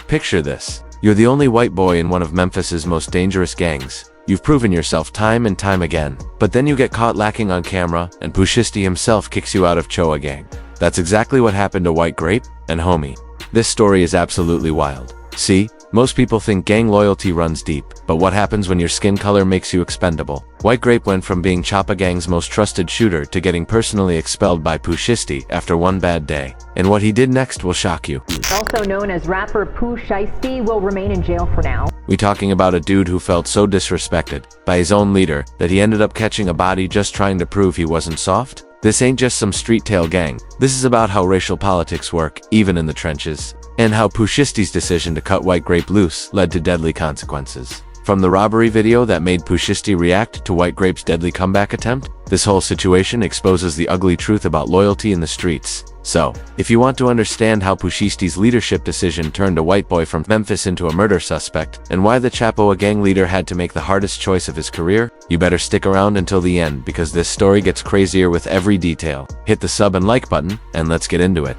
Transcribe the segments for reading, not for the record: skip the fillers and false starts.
Picture this. You're the only white boy in one of Memphis's most dangerous gangs. You've proven yourself time and time again. But then you get caught lacking on camera, and Pooh Shiesty himself kicks you out of Choa Gang. That's exactly what happened to White Grape and Homie. This story is absolutely wild. See? Most people think gang loyalty runs deep, but what happens when your skin color makes you expendable? White Grape went from being Chopa Gang's most trusted shooter to getting personally expelled by Pooh Shiesty after one bad day. And what he did next will shock you. Also known as rapper Pooh Shiesty will remain in jail for now. We talking about a dude who felt so disrespected by his own leader that he ended up catching a body just trying to prove he wasn't soft? This ain't just some street tail gang. This is about how racial politics work, even in the trenches, and how Pooh Shiesty's decision to cut White Grape loose led to deadly consequences. From the robbery video that made Pooh Shiesty react to White Grape's deadly comeback attempt, this whole situation exposes the ugly truth about loyalty in the streets. So, if you want to understand how Pooh Shiesty's leadership decision turned a white boy from Memphis into a murder suspect, and why the Chapoa gang leader had to make the hardest choice of his career, you better stick around until the end because this story gets crazier with every detail. Hit the sub and like button, and let's get into it.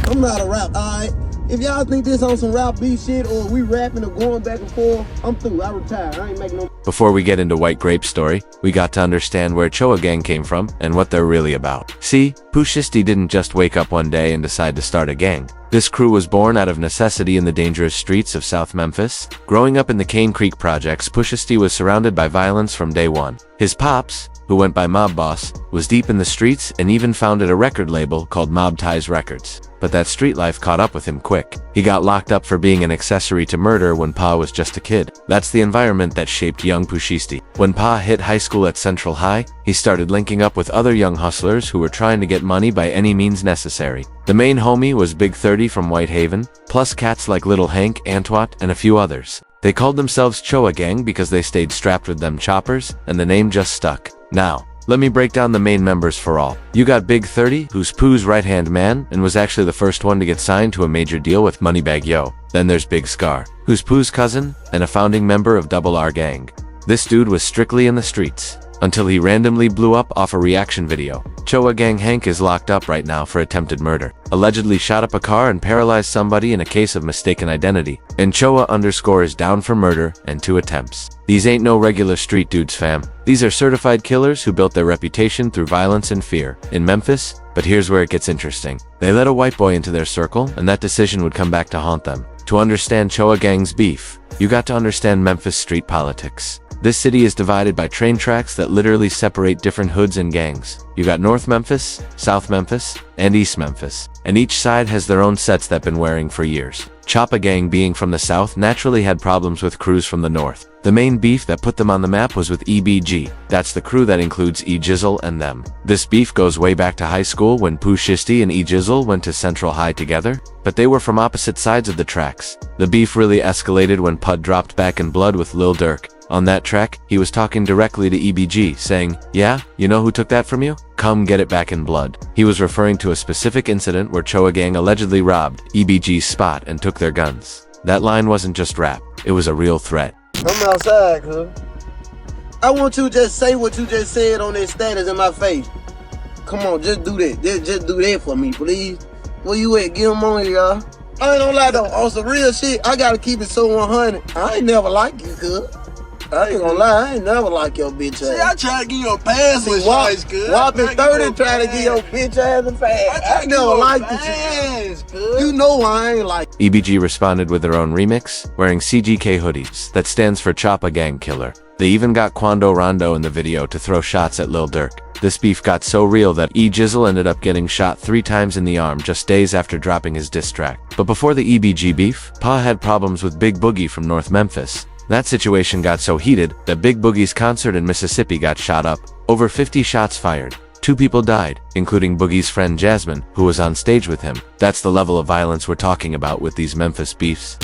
I'm not a rap, alright? If y'all think this on some rap beat shit or we rapping or going back and forth, I'm through. I retired. I ain't making no. Before we get into White Grape's story, we got to understand where Choa Gang came from and what they're really about. See, Pooh Shiesty didn't just wake up one day and decide to start a gang. This crew was born out of necessity in the dangerous streets of South Memphis. Growing up in the Cane Creek projects, Pooh Shiesty was surrounded by violence from day one. His pops, who went by Mob Boss, was deep in the streets and even founded a record label called Mob Ties Records. But that street life caught up with him quick. He got locked up for being an accessory to murder when Pa was just a kid. That's the environment that shaped young Pooh Shiesty. When Pa hit high school at Central High, he started linking up with other young hustlers who were trying to get money by any means necessary. The main homie was Big 30 from Whitehaven, plus cats like Little Hank, Antwat, and a few others. They called themselves Choa Gang because they stayed strapped with them choppers, and the name just stuck. Now, let me break down the main members for all. You got Big 30, who's Pooh's right-hand man, and was actually the first one to get signed to a major deal with Moneybag Yo. Then there's Big Scar, who's Pooh's cousin, and a founding member of Double R Gang. This dude was strictly in the streets, until he randomly blew up off a reaction video. Choa Gang Hank is locked up right now for attempted murder. Allegedly shot up a car and paralyzed somebody in a case of mistaken identity. And Choa _ is down for murder and 2 attempts. These ain't no regular street dudes, fam. These are certified killers who built their reputation through violence and fear in Memphis. But here's where it gets interesting. They let a white boy into their circle, and that decision would come back to haunt them. To understand Choa Gang's beef, you got to understand Memphis street politics. This city is divided by train tracks that literally separate different hoods and gangs. You got North Memphis, South Memphis, and East Memphis. And each side has their own sets that been wearing for years. Chopa Gang, being from the South, naturally had problems with crews from the North. The main beef that put them on the map was with EBG. That's the crew that includes E-Jizzle and them. This beef goes way back to high school when Pooh Shiesty and E-Jizzle went to Central High together, but they were from opposite sides of the tracks. The beef really escalated when Pud dropped Back in Blood with Lil Durk. On that track, he was talking directly to EBG, saying, "Yeah, you know who took that from you? Come get it Back in Blood." He was referring to a specific incident where Choa Gang allegedly robbed EBG's spot and took their guns. That line wasn't just rap, it was a real threat. I'm outside, cuz. I want you to just say what you just said on that status in my face. Come on, just do that. Just do that for me, please. Where you at? Get them on here, y'all. I ain't gonna lie though, on some real shit, I gotta keep it so 100. I ain't never like you, cuz. I ain't gonna lie, I ain't never like your bitch ass. See, I try to give you a pass with Shiesty, cuz. Whopping 30 trying to give your bitch ass a pass. I never liked you. You know I ain't like. EBG responded with their own remix, wearing CGK hoodies, that stands for Chopa Gang Killer. They even got Quando Rondo in the video to throw shots at Lil Durk. This beef got so real that E-Jizzle ended up getting shot 3 times in the arm just days after dropping his diss track. But before the EBG beef, Pa had problems with Big Boogie from North Memphis. That situation got so heated that Big Boogie's concert in Mississippi got shot up. Over 50 shots fired. 2 people died, including Boogie's friend Jasmine, who was on stage with him. That's the level of violence we're talking about with these Memphis beefs.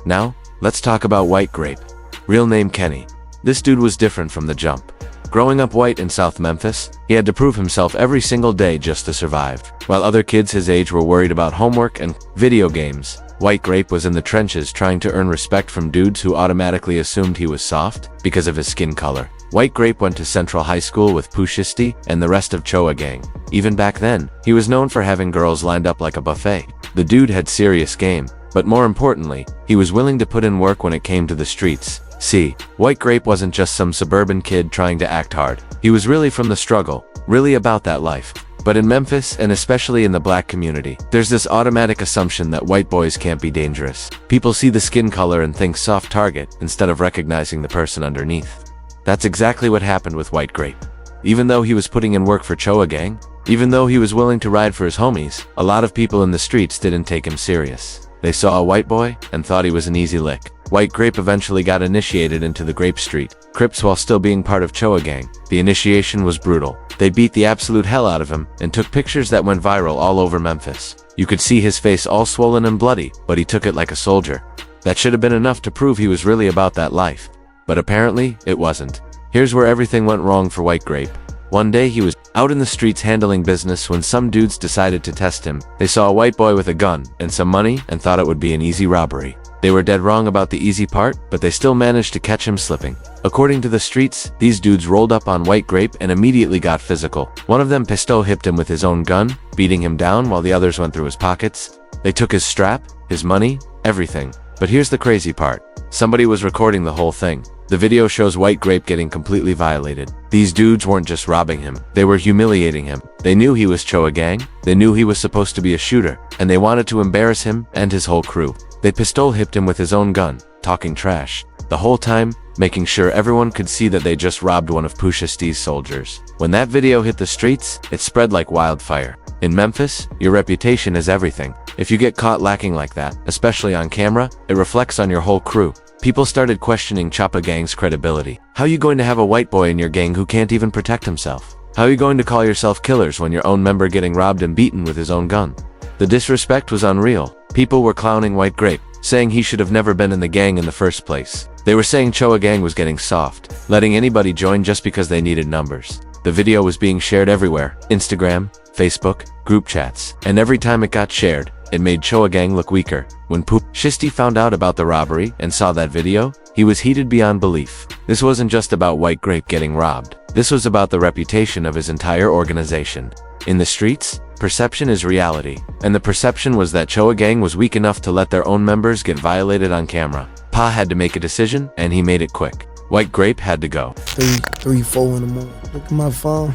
Now, let's talk about White Grape. Real name Kenny. This dude was different from the jump. Growing up white in South Memphis, he had to prove himself every single day just to survive. While other kids his age were worried about homework and video games, White Grape was in the trenches trying to earn respect from dudes who automatically assumed he was soft because of his skin color. White Grape went to Central High School with Pooh Shiesty and the rest of Choa gang. Even back then, he was known for having girls lined up like a buffet. The dude had serious game, but more importantly, he was willing to put in work when it came to the streets. See, White Grape wasn't just some suburban kid trying to act hard. He was really from the struggle, really about that life. But in Memphis, and especially in the black community, there's this automatic assumption that white boys can't be dangerous. People see the skin color and think soft target instead of recognizing the person underneath. That's exactly what happened with White Grape. Even though he was putting in work for Choa gang, even though he was willing to ride for his homies, a lot of people in the streets didn't take him serious. They saw a white boy and thought he was an easy lick. White Grape eventually got initiated into the Grape Street Crips while still being part of Choa gang. The initiation was brutal. They beat the absolute hell out of him and took pictures that went viral all over Memphis. You could see his face all swollen and bloody, but he took it like a soldier. That should have been enough to prove he was really about that life. But apparently, it wasn't. Here's where everything went wrong for White Grape. One day he was out in the streets handling business when some dudes decided to test him. They saw a white boy with a gun and some money and thought it would be an easy robbery. They were dead wrong about the easy part, but they still managed to catch him slipping. According to the streets, these dudes rolled up on White Grape and immediately got physical. One of them pistol hipped him with his own gun, beating him down while the others went through his pockets. They took his strap, his money, everything. But here's the crazy part. Somebody was recording the whole thing. The video shows White Grape getting completely violated. These dudes weren't just robbing him, they were humiliating him. They knew he was Choa gang, they knew he was supposed to be a shooter, and they wanted to embarrass him and his whole crew. They pistol hipped him with his own gun, talking trash. The whole time, making sure everyone could see that they just robbed one of Pooh Shiesty's soldiers. When that video hit the streets, it spread like wildfire. In Memphis, your reputation is everything. If you get caught lacking like that, especially on camera, it reflects on your whole crew. People started questioning Choa gang's credibility. How are you going to have a white boy in your gang who can't even protect himself? How are you going to call yourself killers when your own member getting robbed and beaten with his own gun? The disrespect was unreal. People were clowning White Grape, saying he should have never been in the gang in the first place. They were saying Choa gang was getting soft, letting anybody join just because they needed numbers. The video was being shared everywhere, Instagram, Facebook, group chats, and every time it got shared, it made Choa gang look weaker. When Pooh Shiesty found out about the robbery and saw that video, he was heated beyond belief. This wasn't just about White Grape getting robbed. This was about the reputation of his entire organization. In the streets, perception is reality, and the perception was that Choa gang was weak enough to let their own members get violated on camera. Pa had to make a decision, and he made it quick. White Grape had to go. 3, 4 in the morning. Look at my phone.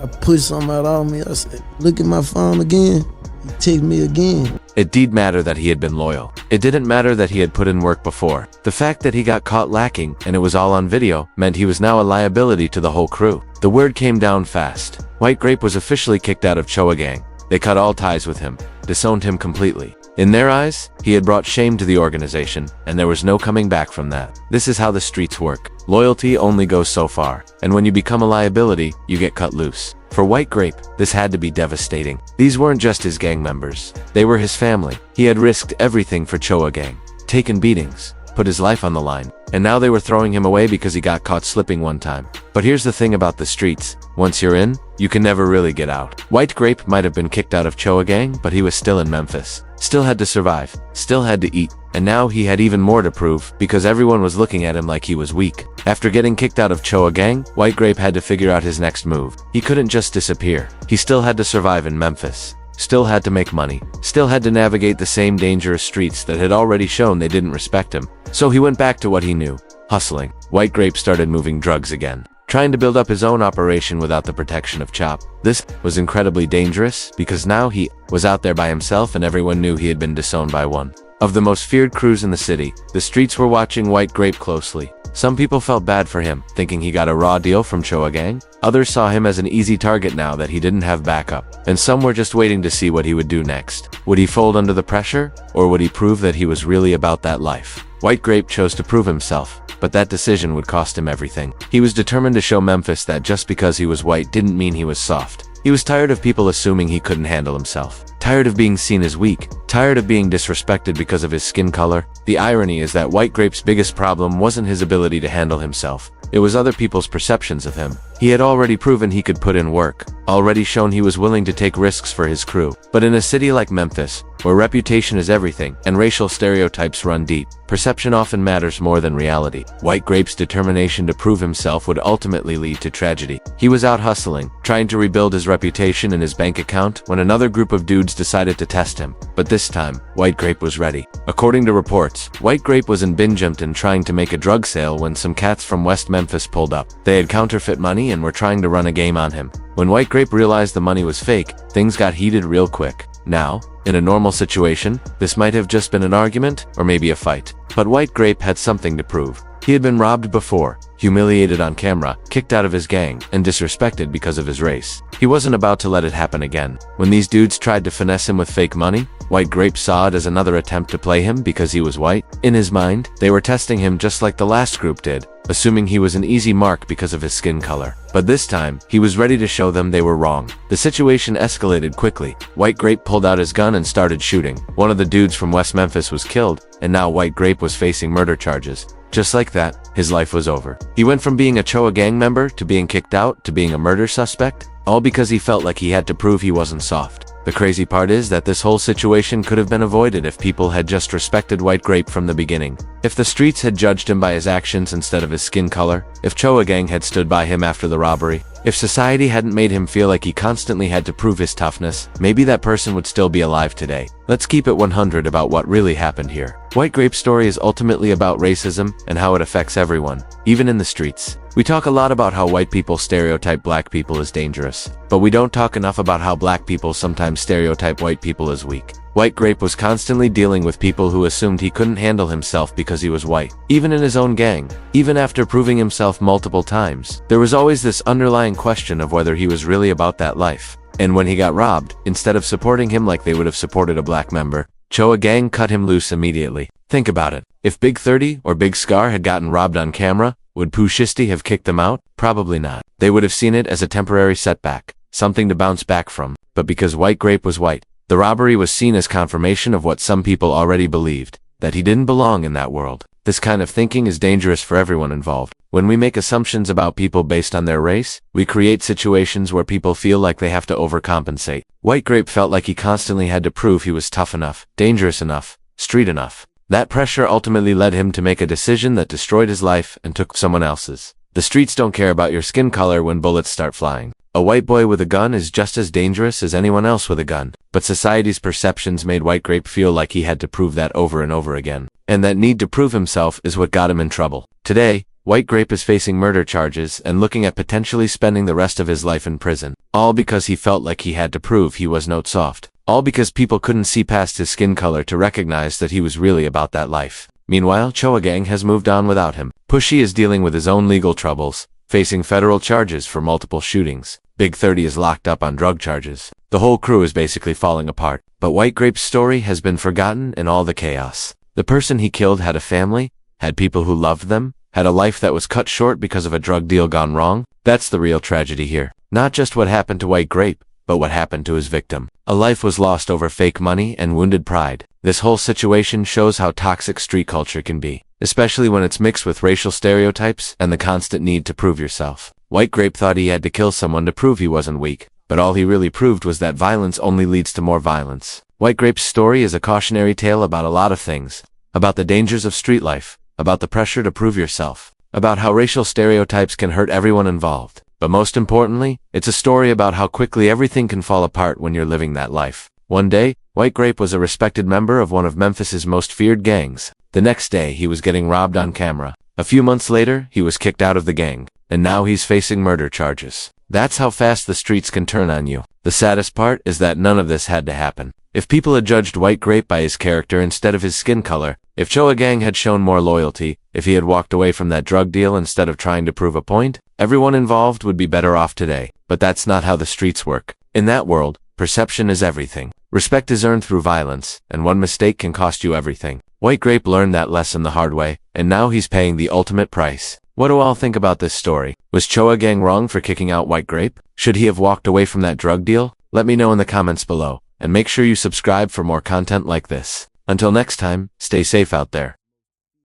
I put something out on me. I said, look at my phone again. He text me again. It did matter that he had been loyal. It didn't matter that he had put in work before. The fact that he got caught lacking, and it was all on video, meant he was now a liability to the whole crew. The word came down fast. White Grape was officially kicked out of Choa gang. They cut all ties with him, disowned him completely. In their eyes, he had brought shame to the organization, and there was no coming back from that. This is how the streets work. Loyalty only goes so far, and when you become a liability, you get cut loose. For White Grape, this had to be devastating. These weren't just his gang members. They were his family. He had risked everything for Choa gang, taken beatings, put his life on the line, and now they were throwing him away because he got caught slipping one time. But here's the thing about the streets. Once you're in, you can never really get out. White Grape might have been kicked out of Choa gang, but he was still in Memphis. Still had to survive, still had to eat, and now he had even more to prove because everyone was looking at him like he was weak. After getting kicked out of Choa gang, White Grape had to figure out his next move. He couldn't just disappear. He still had to survive in Memphis. Still had to make money. Still had to navigate the same dangerous streets that had already shown they didn't respect him. So he went back to what he knew, hustling. White Grape started moving drugs again, trying to build up his own operation without the protection of Chop. This was incredibly dangerous because now he was out there by himself and everyone knew he had been disowned by one of the most feared crews in the city. The streets were watching White Grape closely. Some people felt bad for him, thinking he got a raw deal from Choa gang. Others saw him as an easy target now that he didn't have backup. And some were just waiting to see what he would do next. Would he fold under the pressure, or would he prove that he was really about that life? White Grape chose to prove himself, but that decision would cost him everything. He was determined to show Memphis that just because he was white didn't mean he was soft. He was tired of people assuming he couldn't handle himself. Tired of being seen as weak, tired of being disrespected because of his skin color. The irony is that White Grape's biggest problem wasn't his ability to handle himself. It was other people's perceptions of him. He had already proven he could put in work, already shown he was willing to take risks for his crew. But in a city like Memphis, where reputation is everything and racial stereotypes run deep, perception often matters more than reality. White Grape's determination to prove himself would ultimately lead to tragedy. He was out hustling, trying to rebuild his reputation and his bank account when another group of dudes decided to test him. But this time, White Grape was ready. According to reports, White Grape was in Binghamton trying to make a drug sale when some cats from West Memphis pulled up. They had counterfeit money and were trying to run a game on him. When White Grape realized the money was fake, things got heated real quick. Now, in a normal situation, this might have just been an argument or maybe a fight. But White Grape had something to prove. He had been robbed before, humiliated on camera, kicked out of his gang, and disrespected because of his race. He wasn't about to let it happen again. When these dudes tried to finesse him with fake money, White Grape saw it as another attempt to play him because he was white. In his mind, they were testing him just like the last group did, assuming he was an easy mark because of his skin color. But this time, he was ready to show them they were wrong. The situation escalated quickly. White Grape pulled out his gun and started shooting. One of the dudes from West Memphis was killed, and now White Grape was facing murder charges. Just like that, his life was over. He went from being a Choa gang member to being kicked out to being a murder suspect, all because he felt like he had to prove he wasn't soft. The crazy part is that this whole situation could have been avoided if people had just respected White Grape from the beginning. If the streets had judged him by his actions instead of his skin color, if Choa gang had stood by him after the robbery, if society hadn't made him feel like he constantly had to prove his toughness, maybe that person would still be alive today. Let's keep it 100 about what really happened here. White Grape's story is ultimately about racism and how it affects everyone, even in the streets. We talk a lot about how white people stereotype black people as dangerous, but we don't talk enough about how black people sometimes stereotype white people as weak. White Grape was constantly dealing with people who assumed he couldn't handle himself because he was white. Even in his own gang, even after proving himself multiple times, there was always this underlying question of whether he was really about that life. And when he got robbed, instead of supporting him like they would have supported a black member, Choa gang cut him loose immediately. Think about it. If Big 30 or Big Scar had gotten robbed on camera, would Pooh Shiesty have kicked them out? Probably not. They would have seen it as a temporary setback, something to bounce back from. But because White Grape was white, the robbery was seen as confirmation of what some people already believed, that he didn't belong in that world. This kind of thinking is dangerous for everyone involved. When we make assumptions about people based on their race, we create situations where people feel like they have to overcompensate. White Grape felt like he constantly had to prove he was tough enough, dangerous enough, street enough. That pressure ultimately led him to make a decision that destroyed his life and took someone else's. The streets don't care about your skin color when bullets start flying. A white boy with a gun is just as dangerous as anyone else with a gun. But society's perceptions made White Grape feel like he had to prove that over and over again. And that need to prove himself is what got him in trouble. Today, White Grape is facing murder charges and looking at potentially spending the rest of his life in prison. All because he felt like he had to prove he was not soft. All because people couldn't see past his skin color to recognize that he was really about that life. Meanwhile, Choa gang has moved on without him. Pushy is dealing with his own legal troubles, facing federal charges for multiple shootings. Big 30 is locked up on drug charges. The whole crew is basically falling apart. But White Grape's story has been forgotten in all the chaos. The person he killed had a family, had people who loved them, had a life that was cut short because of a drug deal gone wrong. That's the real tragedy here. Not just what happened to White Grape, but what happened to his victim. A life was lost over fake money and wounded pride. This whole situation shows how toxic street culture can be, especially when it's mixed with racial stereotypes and the constant need to prove yourself. White Grape thought he had to kill someone to prove he wasn't weak, but all he really proved was that violence only leads to more violence. White Grape's story is a cautionary tale about a lot of things. About the dangers of street life, about the pressure to prove yourself, about how racial stereotypes can hurt everyone involved. But most importantly, it's a story about how quickly everything can fall apart when you're living that life. One day, White Grape was a respected member of one of Memphis's most feared gangs. The next day, he was getting robbed on camera. A few months later, he was kicked out of the gang, and now he's facing murder charges. That's how fast the streets can turn on you. The saddest part is that none of this had to happen. If people had judged White Grape by his character instead of his skin color, if Choa gang had shown more loyalty, if he had walked away from that drug deal instead of trying to prove a point, everyone involved would be better off today. But that's not how the streets work. In that world, perception is everything. Respect is earned through violence, and one mistake can cost you everything. White Grape learned that lesson the hard way, and now he's paying the ultimate price. What do all think about this story? Was Choa gang wrong for kicking out White Grape? Should he have walked away from that drug deal? Let me know in the comments below. and make sure you subscribe for more content like this. Until next time, stay safe out there.